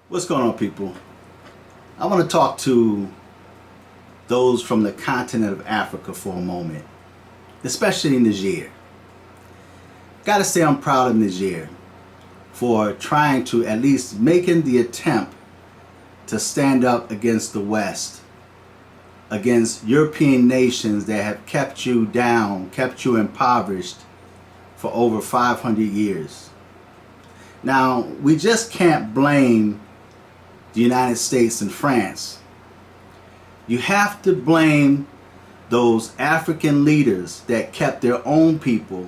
What's going on, people? I want to talk to those from the continent of Africa for a moment, especially Niger. Gotta say I'm proud of Niger for trying to at least making the attempt to stand up against the West, against European nations that have kept you down, kept you impoverished for over 500 years. Now, we just can't blame the United States and France. You have to blame those African leaders that kept their own people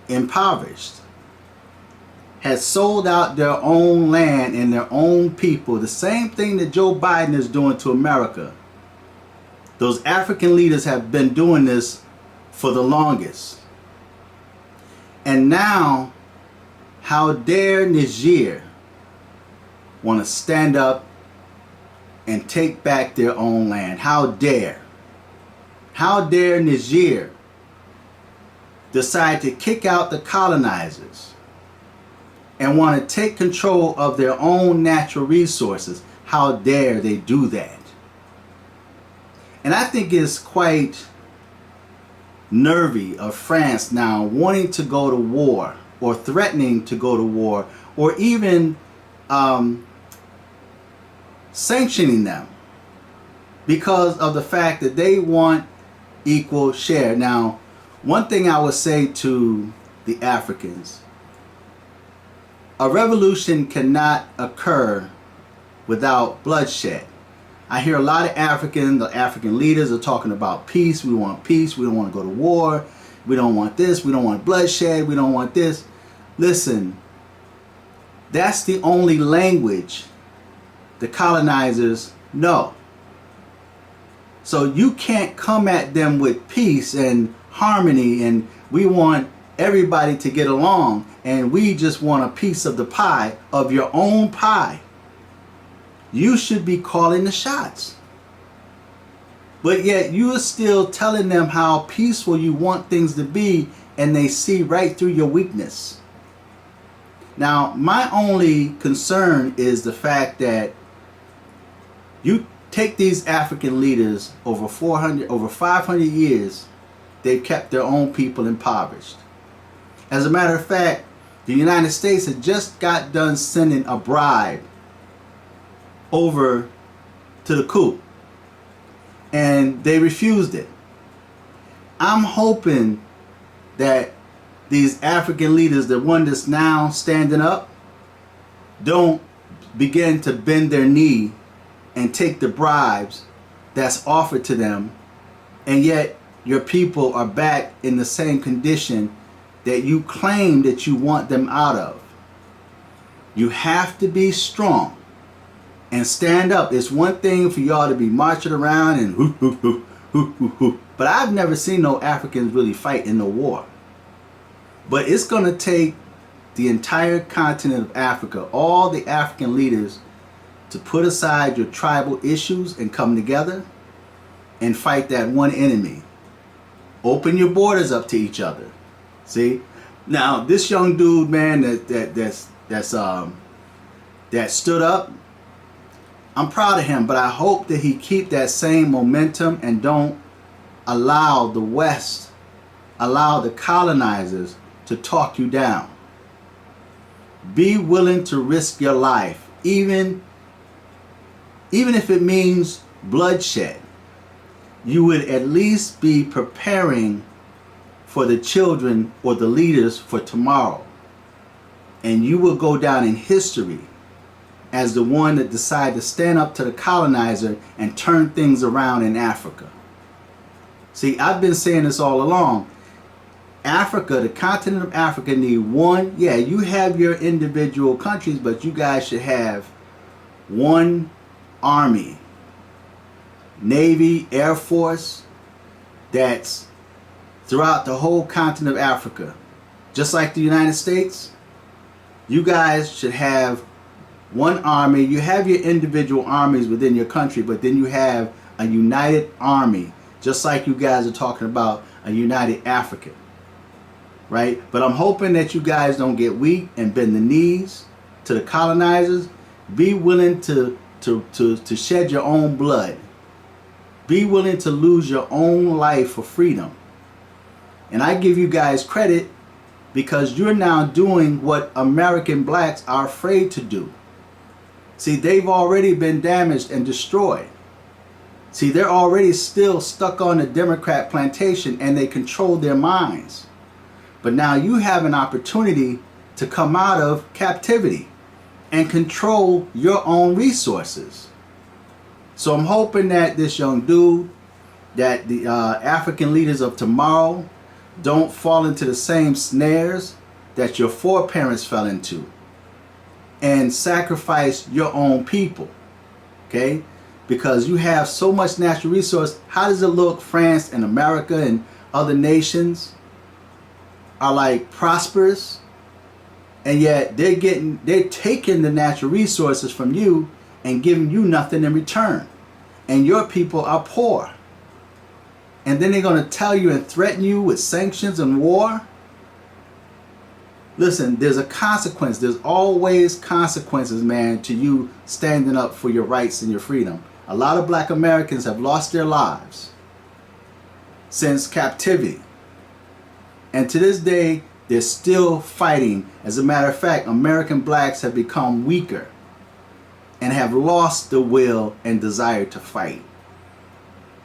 impoverished, had sold out their own land and their own people. The same thing that Joe Biden is doing to America. Those African leaders have been doing this for the longest. And now, how dare Niger want to stand up and take back their own land? How dare? How dare Niger decide to kick out the colonizers and want to take control of their own natural resources? How dare they do that? And I think it's quite nervy of France now wanting to go to war or threatening to go to war or even sanctioning them because of the fact that they want equal share. Now, one thing I would say to the Africans, a revolution cannot occur without bloodshed. I hear a lot of the African leaders are talking about peace. We want peace. We don't want to go to war. We don't want this. We don't want bloodshed. We don't want this. Listen, that's the only language the colonizers know. So you can't come at them with peace and harmony and we want everybody to get along and we just want a piece of the pie, of your own pie. You should be calling the shots. But yet you are still telling them how peaceful you want things to be and they see right through your weakness. Now, my only concern is the fact that you take these African leaders over 500 years, they've kept their own people impoverished. As a matter of fact, the United States had just got done sending a bribe over to the coup, and they refused it. I'm hoping that these African leaders, the one that's now standing up, don't begin to bend their knee and take the bribes that's offered to them, and yet your people are back in the same condition that you claim that you want them out of. You have to be strong and stand up. It's one thing for y'all to be marching around and hoo, hoo, hoo, hoo, hoo, hoo. But I've never seen no Africans really fight in the war. But it's going to take the entire continent of Africa, all the African leaders, to put aside your tribal issues and come together and fight that one enemy. Open your borders up to each other. See? Now, this young dude, man, that stood up, I'm proud of him, but I hope that he keep that same momentum and don't allow the West, allow the colonizers to talk you down. Be willing to risk your life, even if it means bloodshed. You would at least be preparing for the children or the leaders for tomorrow. And you will go down in history as the one that decided to stand up to the colonizer and turn things around in Africa. See, I've been saying this all along. Africa, the continent of Africa, need one. Yeah, you have your individual countries, but you guys should have one army, navy, air force that's throughout the whole continent of Africa. Just like the United States, you guys should have one army. You have your individual armies within your country, but then you have a united army, just like you guys are talking about a united Africa. Right? But I'm hoping that you guys don't get weak and bend the knees to the colonizers Be willing to shed your own blood. Be willing to lose your own life for freedom. And I give you guys credit because you're now doing what American blacks are afraid to do. See, they've already been damaged and destroyed. See, they're already still stuck on the Democrat plantation and they control their minds. But now you have an opportunity to come out of captivity and control your own resources. So I'm hoping that this young dude, that the African leaders of tomorrow don't fall into the same snares that your foreparents fell into and sacrifice your own people, okay? Because you have so much natural resource. How does it look France and America and other nations are like prosperous, and yet they're taking the natural resources from you and giving you nothing in return, and your people are poor, and then they're going to tell you and threaten you with sanctions and war? Listen, there's a consequence. There's always consequences, man, to you standing up for your rights and your freedom. A lot of black Americans have lost their lives since captivity, and to this day they're still fighting. As a matter of fact, American blacks have become weaker and have lost the will and desire to fight.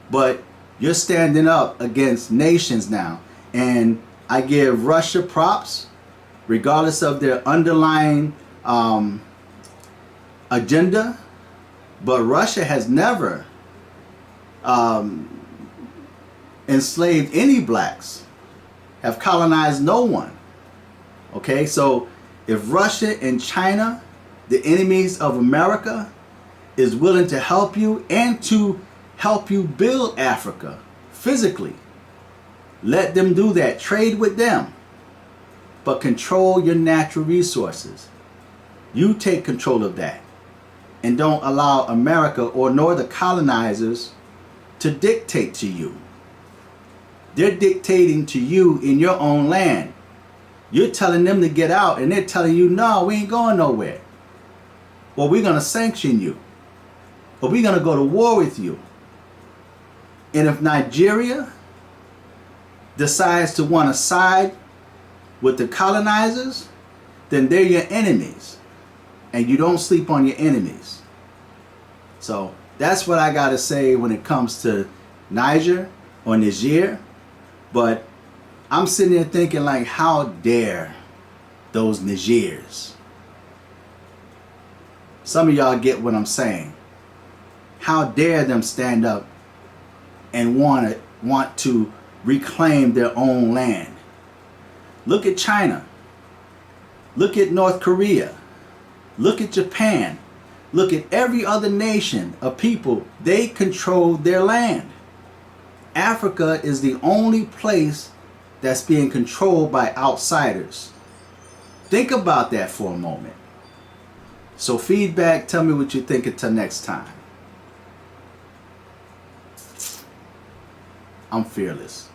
But you're standing up against nations now, and I give Russia props, regardless of their underlying agenda. But Russia has never enslaved any blacks, have colonized no one. Okay, so if Russia and China, the enemies of America, is willing to help you and to help you build Africa physically, let them do that. Trade with them, but control your natural resources. You take control of that, and don't allow America or nor the colonizers to dictate to you. They're dictating to you in your own land. You're telling them to get out, and they're telling you, no, we ain't going nowhere. Or we're going to sanction you. Or we're going to go to war with you. And if Nigeria decides to want to side with the colonizers, then they're your enemies. And you don't sleep on your enemies. So that's what I got to say when it comes to Niger or Niger. But I'm sitting there thinking, like, how dare those Nigers? Some of y'all get what I'm saying. How dare them stand up and want to reclaim their own land? Look at China. Look at North Korea. Look at Japan. Look at every other nation of people. They control their land. Africa is the only place that's being controlled by outsiders. Think about that for a moment. So feedback, tell me what you think until next time. I'm fearless.